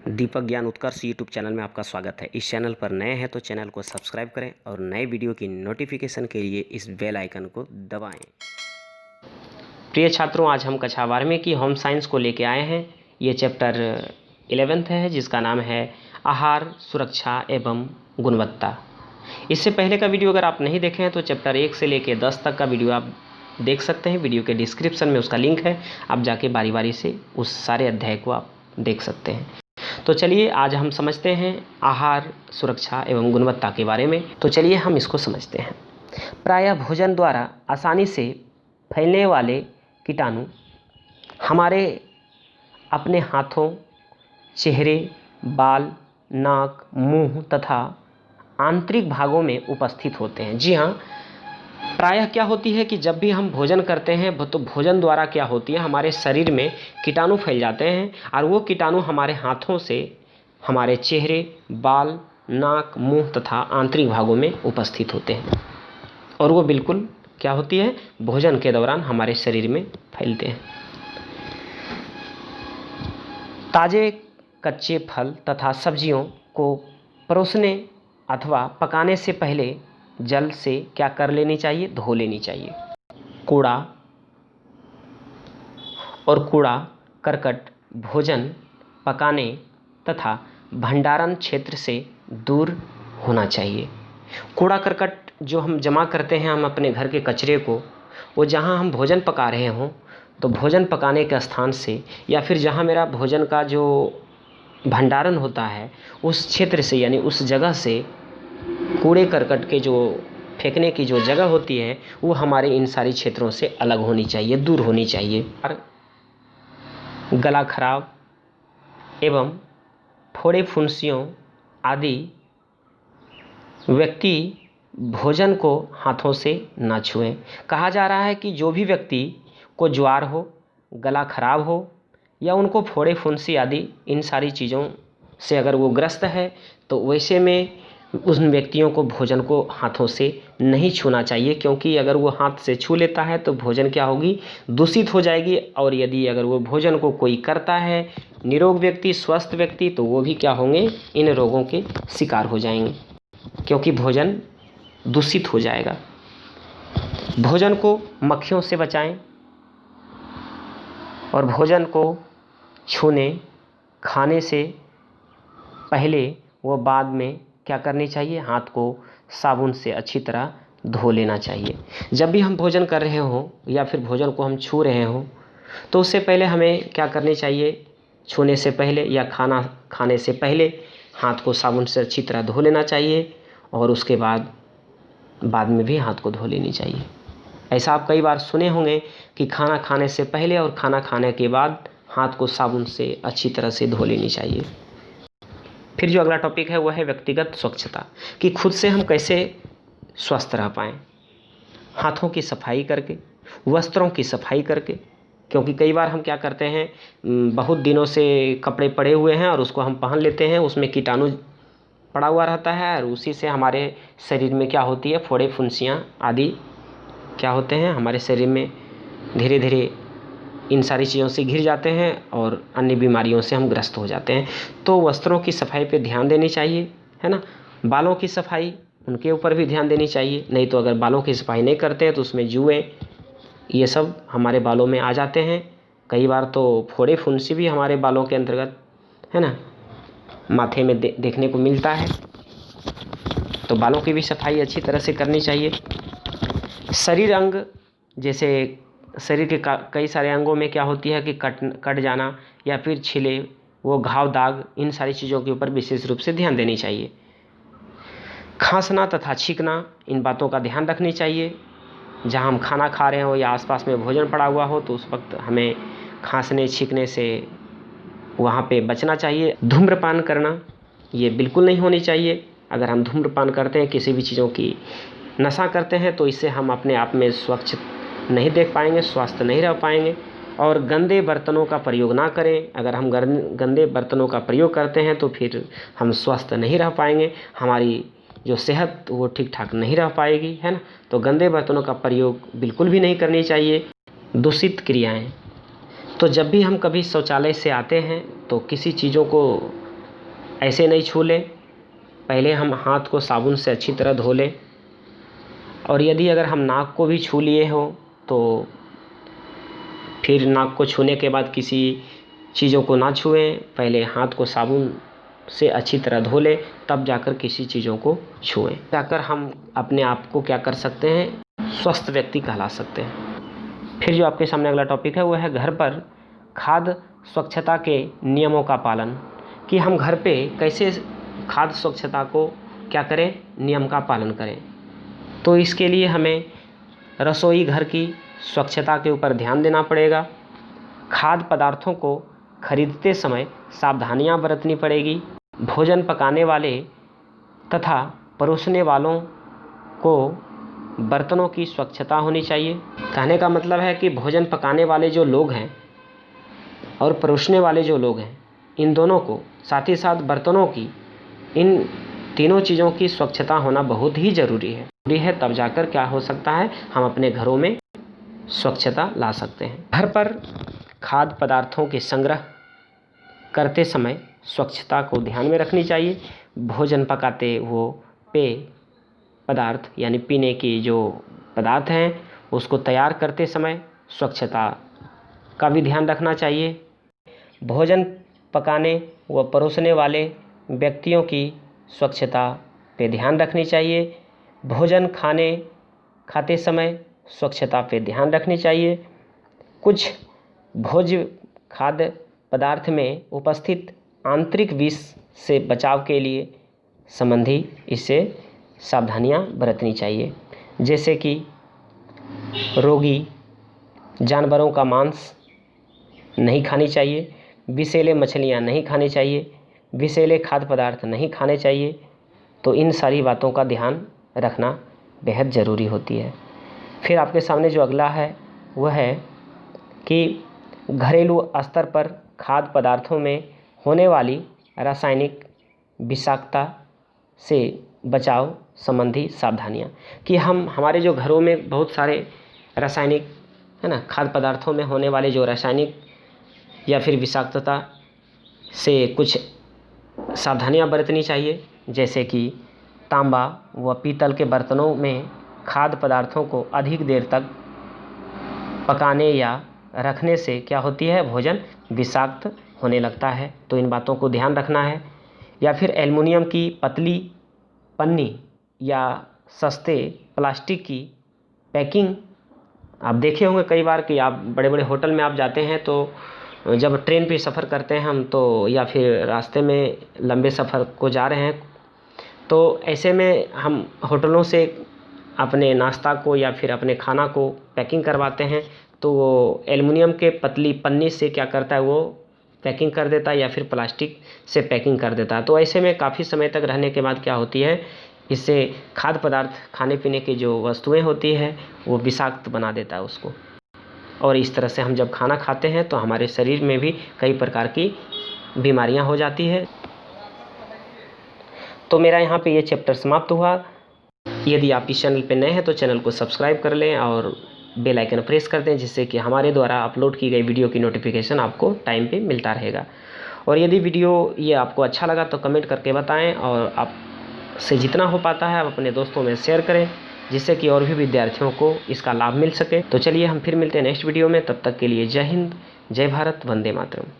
दीपक ज्ञान उत्कर्ष YouTube channel में आपका स्वागत है। इस चैनल पर नए हैं तो चैनल को सब्सक्राइब करें और नए वीडियो की नोटिफिकेशन के लिए इस बेल आइकन को दबाएं। प्रिय छात्रों, आज हम कक्षा 12वीं की होम साइंस को लेके आए हैं। ये चैप्टर 11th है जिसका नाम है आहार सुरक्षा एवं गुणवत्ता। इससे पहले का वीडियो अगर आप नहीं देखे हैं तो चैप्टर 1 से लेकर 10 तक का वीडियो आप देख सकते हैं। वीडियो के डिस्क्रिप्शन में उसका लिंक है, आप जाके बारी बारी से उस सारे अध्याय को आप देख सकते हैं। तो चलिए आज हम समझते हैं आहार सुरक्षा एवं गुणवत्ता के बारे में। तो चलिए हम इसको समझते हैं। प्रायः भोजन द्वारा आसानी से फैलने वाले कीटाणु हमारे अपने हाथों, चेहरे, बाल, नाक, मुंह तथा आंतरिक भागों में उपस्थित होते हैं। जी हाँ, प्रायः क्या होती है कि जब भी हम भोजन करते हैं तो भोजन द्वारा क्या होती है, हमारे शरीर में कीटाणु फैल जाते हैं और वो कीटाणु हमारे हाथों से हमारे चेहरे, बाल, नाक, मुंह तथा आंतरिक भागों में उपस्थित होते हैं और वो बिल्कुल क्या होती है, भोजन के दौरान हमारे शरीर में फैलते हैं। ताजे कच्चे फल तथा सब्जियों को परोसने अथवा पकाने से पहले जल से क्या कर लेनी चाहिए, धो लेनी चाहिए। कूड़ा और कूड़ा करकट भोजन पकाने तथा भंडारण क्षेत्र से दूर होना चाहिए। कूड़ा करकट जो हम जमा करते हैं हम अपने घर के कचरे को, वो जहाँ हम भोजन पका रहे हों तो भोजन पकाने के स्थान से या फिर जहाँ मेरा भोजन का जो भंडारण होता है उस क्षेत्र से, यानी उस जगह से कूड़े करकट के जो फेंकने की जो जगह होती है वो हमारे इन सारी क्षेत्रों से अलग होनी चाहिए, दूर होनी चाहिए। और गला खराब एवं फोड़े फुंसियों आदि व्यक्ति भोजन को हाथों से ना छुएं। कहा जा रहा है कि जो भी व्यक्ति को ज्वार हो, गला खराब हो या उनको फोड़े फुंसी आदि इन सारी चीज़ों से अगर वो ग्रस्त है तो वैसे में उन व्यक्तियों को भोजन को हाथों से नहीं छूना चाहिए, क्योंकि अगर वो हाथ से छू लेता है तो भोजन क्या होगी, दूषित हो जाएगी। और यदि अगर वो भोजन को कोई करता है, निरोग व्यक्ति, स्वस्थ व्यक्ति, तो वो भी क्या होंगे, इन रोगों के शिकार हो जाएंगे, क्योंकि भोजन दूषित हो जाएगा। भोजन को मक्खियों से बचाएं और भोजन को छूने, खाने से पहले व बाद में क्या करनी चाहिए, हाथ को साबुन से अच्छी तरह धो लेना चाहिए। जब भी हम भोजन कर रहे हों या फिर भोजन को हम छू रहे हों तो उससे पहले हमें क्या करनी चाहिए, छूने से पहले या खाना खाने से पहले हाथ को साबुन से अच्छी तरह धो लेना चाहिए और उसके बाद में भी हाथ को धो लेनी चाहिए। ऐसा आप कई बार सुने होंगे कि खाना खाने से पहले और खाना खाने के बाद हाथ को साबुन से अच्छी तरह से धो लेनी चाहिए। फिर जो अगला टॉपिक है वह है व्यक्तिगत स्वच्छता, कि खुद से हम कैसे स्वस्थ रह पाएँ। हाथों की सफाई करके, वस्त्रों की सफाई करके, क्योंकि कई बार हम क्या करते हैं, बहुत दिनों से कपड़े पड़े हुए हैं और उसको हम पहन लेते हैं, उसमें कीटाणु पड़ा हुआ रहता है और उसी से हमारे शरीर में क्या होती है, फोड़े फुंसियाँ आदि क्या होते हैं, हमारे शरीर में धीरे धीरे इन सारी चीज़ों से घिर जाते हैं और अन्य बीमारियों से हम ग्रस्त हो जाते हैं। तो वस्त्रों की सफाई पे ध्यान देनी चाहिए, है ना। बालों की सफाई, उनके ऊपर भी ध्यान देनी चाहिए। नहीं तो अगर बालों की सफाई नहीं करते हैं तो उसमें जुएँ ये सब हमारे बालों में आ जाते हैं। कई बार तो फोड़े फुंसी भी हमारे बालों के अंतर्गत, है ना, माथे में देखने को मिलता है। तो बालों की भी सफाई अच्छी तरह से करनी चाहिए। शरीर अंग, जैसे शरीर के कई सारे अंगों में क्या होती है कि कट जाना या फिर छिले, वो घाव, दाग, इन सारी चीज़ों के ऊपर विशेष रूप से ध्यान देनी चाहिए। खांसना तथा छींकना, इन बातों का ध्यान रखनी चाहिए। जहां हम खाना खा रहे हो या आसपास में भोजन पड़ा हुआ हो तो उस वक्त हमें खांसने छींकने से वहाँ पे बचना चाहिए। धूम्रपान करना ये बिल्कुल नहीं होनी चाहिए। अगर हम धूम्रपान करते हैं, किसी भी चीज़ों की नशा करते हैं, तो इससे हम अपने आप में स्वच्छ नहीं देख पाएंगे, स्वस्थ नहीं रह पाएंगे। और गंदे बर्तनों का प्रयोग ना करें। अगर हम गंदे बर्तनों का प्रयोग करते हैं तो फिर हम स्वस्थ नहीं रह पाएंगे, हमारी जो सेहत वो ठीक ठाक नहीं रह पाएगी, है ना। तो गंदे बर्तनों का प्रयोग बिल्कुल भी नहीं करनी चाहिए। दूषित क्रियाएं, तो जब भी हम कभी शौचालय से आते हैं तो किसी चीज़ों को ऐसे नहीं छू लें, पहले हम हाथ को साबुन से अच्छी तरह धो लें। और यदि अगर हम नाक को भी छू लिए हो तो फिर नाक को छूने के बाद किसी चीज़ों को ना छुएं, पहले हाथ को साबुन से अच्छी तरह धो लें, तब जाकर किसी चीज़ों को छुएं। जाकर हम अपने आप को क्या कर सकते हैं, स्वस्थ व्यक्ति कहला सकते हैं। फिर जो आपके सामने अगला टॉपिक है वो है घर पर खाद्य स्वच्छता के नियमों का पालन, कि हम घर पे कैसे खाद्य स्वच्छता को क्या करें, नियम का पालन करें। तो इसके लिए हमें रसोई घर की स्वच्छता के ऊपर ध्यान देना पड़ेगा। खाद्य पदार्थों को खरीदते समय सावधानियां बरतनी पड़ेगी। भोजन पकाने वाले तथा परोसने वालों को बर्तनों की स्वच्छता होनी चाहिए। कहने का मतलब है कि भोजन पकाने वाले जो लोग हैं और परोसने वाले जो लोग हैं, इन दोनों को, साथ ही साथ बर्तनों की, इन तीनों चीज़ों की स्वच्छता होना बहुत ही ज़रूरी है। तब जाकर क्या हो सकता है, हम अपने घरों में स्वच्छता ला सकते हैं। घर पर खाद्य पदार्थों के संग्रह करते समय स्वच्छता को ध्यान में रखनी चाहिए। भोजन पकाते वो पेय पदार्थ यानी पीने की जो पदार्थ हैं उसको तैयार करते समय स्वच्छता का भी ध्यान रखना चाहिए। भोजन पकाने व परोसने वाले व्यक्तियों की स्वच्छता पे ध्यान रखनी चाहिए। भोजन खाते समय स्वच्छता पे ध्यान रखनी चाहिए। कुछ भोज्य खाद्य पदार्थ में उपस्थित आंतरिक विष से बचाव के लिए संबंधी इससे सावधानियां बरतनी चाहिए, जैसे कि रोगी जानवरों का मांस नहीं खानी चाहिए, विषैले मछलियां नहीं खानी चाहिए, विषैले खाद्य पदार्थ नहीं खाने चाहिए। तो इन सारी बातों का ध्यान रखना बेहद ज़रूरी होती है। फिर आपके सामने जो अगला है वह है कि घरेलू स्तर पर खाद्य पदार्थों में होने वाली रासायनिक विषाक्तता से बचाव संबंधी सावधानियाँ, कि हमारे जो घरों में बहुत सारे रासायनिक है ना, खाद्य पदार्थों में होने वाले जो रासायनिक या फिर विषाक्तता से कुछ सावधानियाँ बरतनी चाहिए, जैसे कि तांबा व पीतल के बर्तनों में खाद्य पदार्थों को अधिक देर तक पकाने या रखने से क्या होती है, भोजन विषाक्त होने लगता है। तो इन बातों को ध्यान रखना है। या फिर एल्युमिनियम की पतली पन्नी या सस्ते प्लास्टिक की पैकिंग, आप देखे होंगे कई बार कि आप बड़े बड़े होटल में आप जाते हैं तो जब ट्रेन पे सफ़र करते हैं हम, तो या फिर रास्ते में लंबे सफ़र को जा रहे हैं, तो ऐसे में हम होटलों से अपने नाश्ता को या फिर अपने खाना को पैकिंग करवाते हैं, तो वो एल्युमिनियम के पतली पन्नी से क्या करता है, वो पैकिंग कर देता है या फिर प्लास्टिक से पैकिंग कर देता है। तो ऐसे में काफ़ी समय तक रहने के बाद क्या होती है, इससे खाद्य पदार्थ, खाने पीने की जो वस्तुएं होती है वो विषाक्त बना देता है उसको। और इस तरह से हम जब खाना खाते हैं तो हमारे शरीर में भी कई प्रकार की बीमारियां हो जाती है। तो मेरा यहाँ पे ये चैप्टर समाप्त हुआ। यदि आप इस चैनल पे नए हैं तो चैनल को सब्सक्राइब कर लें और बेल आइकन प्रेस कर दें, जिससे कि हमारे द्वारा अपलोड की गई वीडियो की नोटिफिकेशन आपको टाइम पे मिलता रहेगा। और यदि वीडियो ये आपको अच्छा लगा तो कमेंट करके बताएं, और आपसे जितना हो पाता है आप अपने दोस्तों में शेयर करें, जिससे कि और भी विद्यार्थियों को इसका लाभ मिल सके। तो चलिए हम फिर मिलते हैं नेक्स्ट वीडियो में, तब तक के लिए जय हिंद, जय भारत, वंदे मातरम।